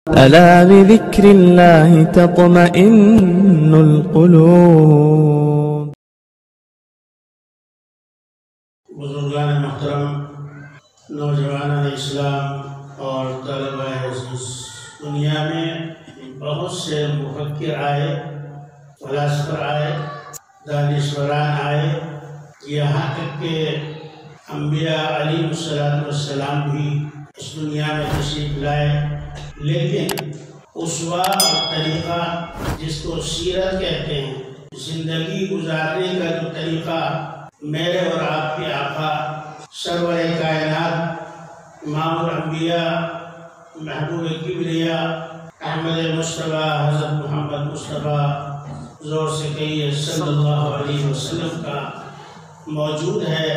ألا بذكر الله تطمئن القلوب۔ بزرگان محترم، نوجوانان اسلام اور طلبہ عزیز، دنیا میں بہت سے مفکر آئے، فلاسفر آئے، دانشوران آئے، یہاں تک کہ انبیاء علیہ السلام بھی اس دنیا میں تشریف لائے، لیکن اسوہ اور طریقہ جس کو سیرت کہتے ہیں، زندگی گزارنے کا جو طریقہ میرے اور آپ کے آقا سرور کائنات امام الانبیاء محبوب کبریا احمد مصطفیٰ حضرت محمد مصطفیٰ زور سے کہیے صلی اللہ علیہ وسلم کا موجود ہے،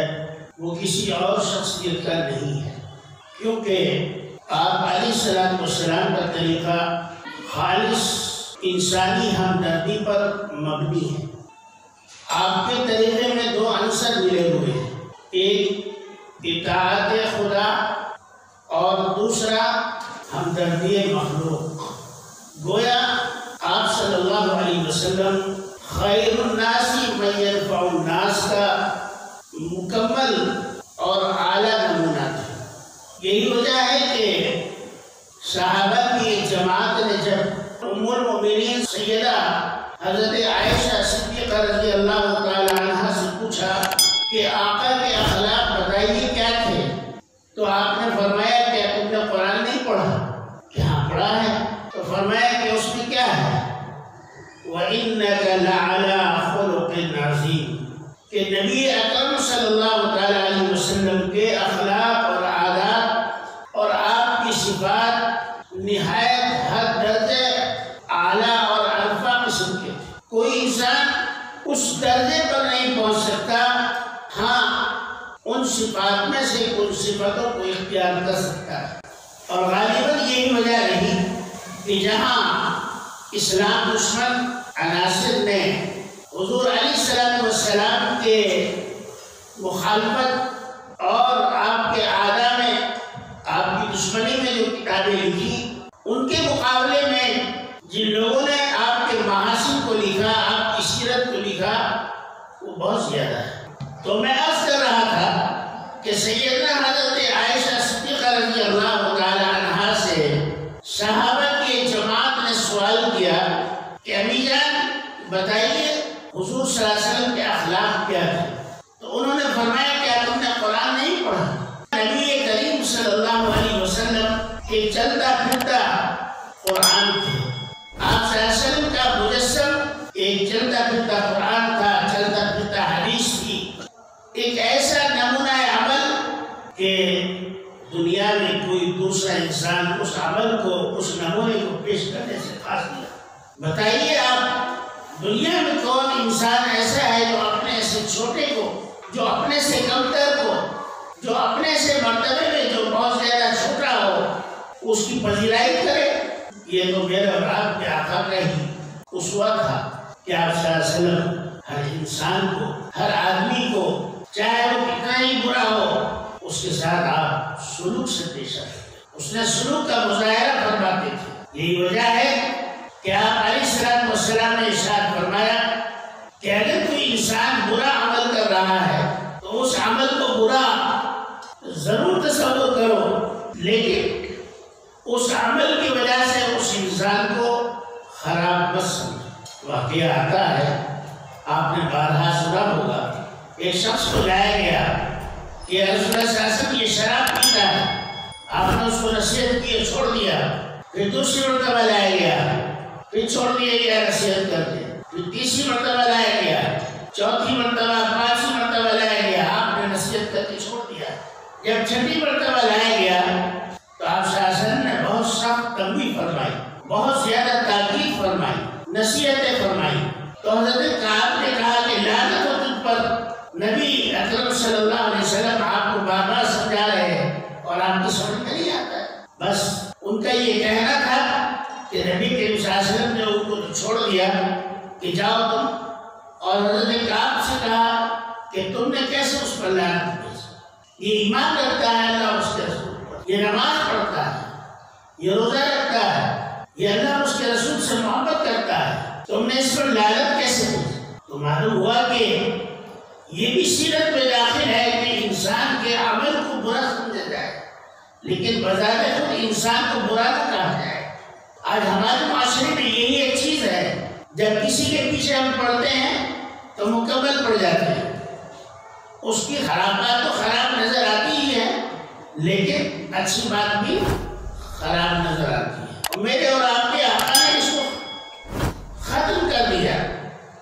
وہ کسی اور شخصیت کا نہیں ہے، کیونکہ آپ علیہ السلام کا طریقہ خالص انسانی ہمدردی پر مبنی ہے۔ آپ کے طریقے میں دو عنصر ملے ہوئے ہیں، ایک اطاعت خدا اور دوسرا ہمدردی مخلوق۔ گویا آپ صلی اللہ علیہ وسلم خیر الناس من ينفع الناس کا مکمل اور اعلیٰ نمونہ تھے۔ یہی وجہ ہے کہ صحابہ کی جماعت نے جب ام المؤمنین سیدہ حضرت عائشہ صدیقہ رضی اللہ تعالی عنہ سے پوچھا کہ آقا کے اخلاق بتائیے کیا تھے، تو آپ نے فرمایا کہ تم نے قرآن نہیں پڑھا؟ کہ ہاں پڑھا ہے۔ تو فرمایا کہ اس میں کیا ہے؟ وَإِنَّكَ لَعَلَىٰ خُلُقٍ عَظِيمٍ، کہ نبی اکرم صلی اللہ تعالی علیہ وسلم کے اخلاق اور عادات اور آپ کی صفات نہایت حد درجے اعلیٰ اور عرفہ قسم کے تھے۔ کوئی انسان اس درجے پر نہیں پہنچ سکتا، ہاں ان صفات میں سے کچھ صفتوں کو اختیار کر سکتا ہے، اور غالباً یہی وجہ رہی کہ جہاں اسلام دشمن عناصر نے حضور علیہ السلام کے مخالفت اور آپ کے اعداء میں آپ کی دشمنی میں جو کتابیں لکھی، ان کے مقابلے میں جن لوگوں نے آپ کے محاسن کو لکھا، آپ کی سیرت کو لکھا، وہ بہت زیادہ ہے۔ تو میں عرض کر رہا تھا کہ سیدنا حضرت عائشہ صدیقہ رضی اللہ تعالی عنہا سے صحابہ کی جماعت نے سوال کیا کہ امی جان بتائیے حضور صلی اللہ علیہ وسلم کے اخلاق کیا تھے؟ تو انہوں نے فرمایا کیا تم نے قرآن نہیں پڑھا؟ نبی کریم صلی اللہ علیہ وسلم ایک چلتا پھرتا قرآن تھے۔ آپ صلی اللہ علیہ وسلم کا مجسم ایک چلتا پھرتا قرآن تھا، چلتا پھرتا حدیث تھی، ایک ایسا نمونہ عمل کہ دنیا میں کوئی دوسرا انسان اس عمل کو، اس نمونے کو پیش کرنے سے خاص نہیں۔ بتائیے آپ دنیا میں کون انسان ایسا ہے جو اپنے سے چھوٹے کو، جو اپنے سے کمتر کو، جو اپنے سے مرتبے میں جو بہت زیادہ چھوٹا ہو اس کی پذیرائی کرے؟ یہ تو میرے اور آپ کے آقا کا ہی اسوہ تھا کہ آپ صلی اللہ علیہ وسلم ہر انسان کو، ہر آدمی کو، چاہے وہ کتنا ہی برا ہو، اس کے ساتھ آپ سلوک سے پیش آتے، اس نے سلوک کا مظاہرہ فرماتے تھے۔ یہی وجہ ہے کہ آپ علیہ السلام نے ارشاد فرمایا کہ اگر کوئی انسان برا عمل کر رہا ہے تو اس عمل کو برا ضرور تصور کرو، لیکن اس عمل کی وجہ سے اس انسان کو خراب مت سمجھو۔ واقعہ آتا ہے، آپ نے بارہا سنا ہوگا، ایک شخص کو لایا گیا کہ رسول اللہ صلی اللہ علیہ وسلم یہ شراب پیتا ہے، آپ نے اس کو نصیحت کی، چھوڑ دیا، پھر دوسری مرتبہ لایا گیا، پھر چھوڑ دیا گیا نصیحت کرتے، پھر تیسری مرتبہ لایا گیا، چوتھی مرتبہ، پانچویں مرتبہ لایا گیا، آپ نے نصیحت کر کے چھوڑ دیا۔ جب چھٹی مرتبہ لایا گیا تو آپ صلی اللہ علیہ وسلم نے بہت سخت تنبیہ فرمائی، بہت زیادہ تاکید فرمائی، نصیحتیں فرمائی۔ تو حضرت کعب نے کہا کہ لعنت ہو تجھ پر، نبی اکرم صلی اللہ علیہ وسلم آپ کو بار بار سمجھا رہے ہیں اور آپ کی سمجھ میں نہیں آتا ہے۔ بس ان کا یہ کہنا تھا کہ نبی کریم صلی اللہ علیہ وسلم نے ان کو چھوڑ دیا کہ جاؤ تم، اور حضرت کعب سے کہا کہ تم نے کیسے اس پر لعنت کی؟ یہ ایمان رکھتا ہے اللہ اس کے رسول پر، یہ نماز پڑھتا ہے، یہ روزہ رکھتا ہے، یہ اللہ اس کے رسول سے محبت کرتا ہے، تم نے اس پر لعنت کیسے کی؟ تو معلوم ہوا کہ یہ بھی سیرت میں داخل ہے کہ انسان کے عمل کو برا سمجھا جائے، لیکن بذات خود انسان کو برا نہ کہا جائے۔ آج ہمارے معاشرے میں یہی ایک چیز ہے، جب کسی کے پیچھے ہم پڑھتے ہیں تو مکمل پڑ جاتے ہیں، اس کی خرابات تو خراب نظر آتی ہی ہے، لیکن اچھی بات بھی خراب نظر آتی ہے۔ اور میرے اور آپ کے آقا نے اس کو ختم کر دیا،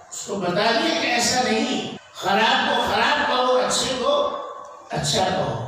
اس کو بتا دیا کہ ایسا نہیں، خراب کو خراب کہو، اچھے کو اچھا کہو۔